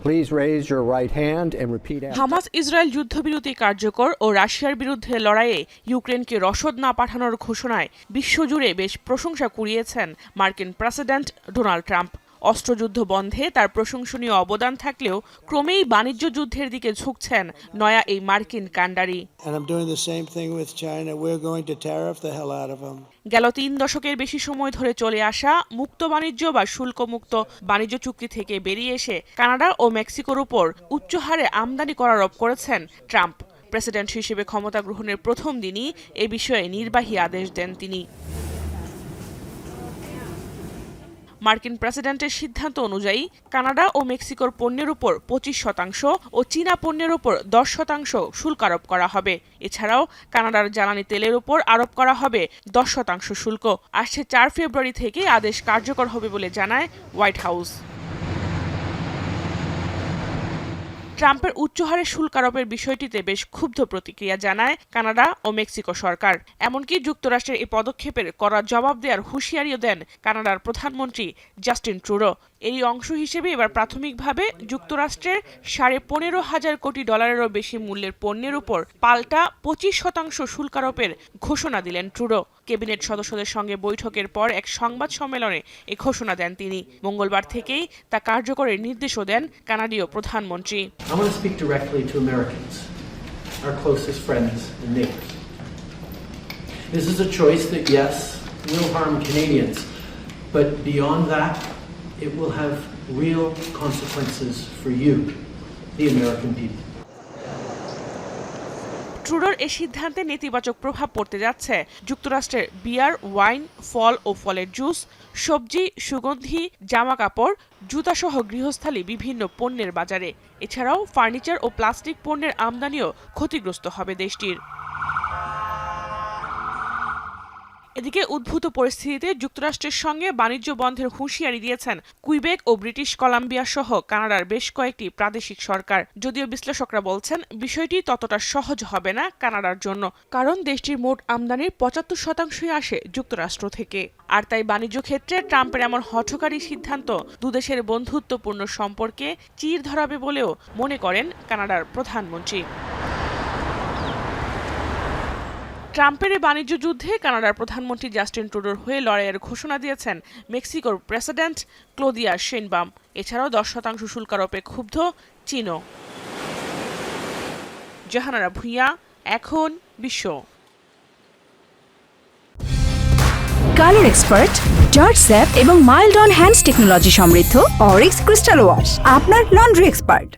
Please raise your right hand and repeat after. Hamas Israel যুদ্ধবিরতি কার্যকর ও রাশিয়ার বিরুদ্ধে লড়াইয়ে ইউক্রেনকে রসদ না পাঠানোর ঘোষণায় বিশ্বজুড়ে বেশ প্রশংসা কুড়িয়েছেন মার্কিন প্রেসিডেন্ট ডোনাল্ড ট্রাম্প। অস্ত্রযুদ্ধ বন্ধে তার প্রশংসনীয় অবদান থাকলেও ক্রমেই বাণিজ্য যুদ্ধের দিকে ঝুঁকছেন নয়া এই মার্কিন কাণ্ডারি। গেল 3 দশকের বেশি সময় ধরে চলে আসা মুক্ত বাণিজ্য বা শুল্কমুক্ত বাণিজ্য চুক্তি থেকে বেরিয়ে এসে কানাডা ও মেক্সিকোর উপর উচ্চ হারে আমদানি কর আরোপ করেছেন ট্রাম্প। প্রেসিডেন্ট হিসেবে ক্ষমতা গ্রহণের প্রথম দিনই এ বিষয়ে নির্বাহী আদেশ দেন তিনি। মার্কিন প্রেসিডেন্টের সিদ্ধান্ত অনুযায়ী কানাডা ও মেক্সিকোর পণ্যের উপর 25% ও চীনা পণ্যের উপর 10% শুল্ক আরোপ করা হবে। এছাড়াও কানাডার জ্বালানি তেলের উপর আরোপ করা হবে 10% শুল্ক। আসছে 4 ফেব্রুয়ারি থেকে আদেশ কার্যকর হবে বলে জানায় হোয়াইট হাউস। ট্রাম্পের উচ্চহারে শুল্ক আরোপের বিষয়টিতে বেশ ক্ষুব্ধ প্রতিক্রিয়া জানায় কানাডা ও মেক্সিকো সরকার। এমনকি যুক্তরাষ্ট্রের এই পদক্ষেপের কড়া জবাব দেওয়ার হুঁশিয়ারিও দেন কানাডার প্রধানমন্ত্রী জাস্টিন ট্রুডো। এরই অংশ হিসেবে এবার প্রাথমিকভাবে যুক্তরাষ্ট্রের $15,500 কোটি বেশি মূল্যের পণ্যের উপর পাল্টা 25% শুল্ক আরোপের ঘোষণা দিলেন ট্রুডো। ক্যাবিনেট সদস্যদের সঙ্গে বৈঠকের পর এক সংবাদ সম্মেলনে এ ঘোষণা দেন তিনি। মঙ্গলবার থেকেই তা কার্যকরের নির্দেশও দেন কানাডীয় প্রধানমন্ত্রী। I want to speak directly to Americans, our closest friends and neighbors. This is a choice that, yes, will harm Canadians, but beyond that, it will have real consequences for you, the American people. ট্রুডোর এই সিদ্ধান্তে নেতিবাচক প্রভাব পড়তে যাচ্ছে যুক্তরাষ্ট্রের বিয়ার, wine, ফল ও ফলের juice, সবজি, সুগন্ধি, জামা কাপড়, জুতাসহ গৃহস্থালী বিভিন্ন পণ্যের বাজারে। এছাড়াও ফার্নিচার ও প্লাস্টিক পণ্যের আমদানিও ক্ষতিগ্রস্ত হবে দেশটির। এদিকে উদ্ভূত পরিস্থিতিতে যুক্তরাষ্ট্রের সঙ্গে বাণিজ্য বন্ধের হুঁশিয়ারি দিয়েছেন কুইবেক ও ব্রিটিশ কলাম্বিয়া সহ কানাডার বেশ কয়েকটি প্রাদেশিক সরকার। যদিও বিশ্লেষকরা বলছেন বিষয়টি ততটা সহজ হবে না কানাডার জন্য, কারণ দেশটির মোট আমদানির 75% আসে যুক্তরাষ্ট্র থেকে। আর তাই বাণিজ্য ক্ষেত্রে ট্রাম্পের এমন হঠকারী সিদ্ধান্ত দুদেশের বন্ধুত্বপূর্ণ সম্পর্কে চির ধরাবে বলেও মনে করেন কানাডার প্রধানমন্ত্রী। ট্রাম্পের এই বাণিজ্য যুদ্ধে কানাডার প্রধানমন্ত্রী জাস্টিন ট্রুডোর হয়ে লড়াইয়ের ঘোষণা দিয়েছেন মেক্সিকোর প্রেসিডেন্ট ক্লোদিয়া শেইনবাম। এছাড়াও 10% শুল্ক আরোপে ক্ষুব্ধ চীনও। জাহানারা ভুঁইয়া, এখন বিশ্ব। কালার এক্সপার্ট, জর্জ স্যাপ এবং মাইল্ড অন হ্যান্ডস টেকনোলজি সমৃদ্ধ অরিক্স ক্রিস্টাল ওয়াশ আপনার লন্ড্রি এক্সপার্ট।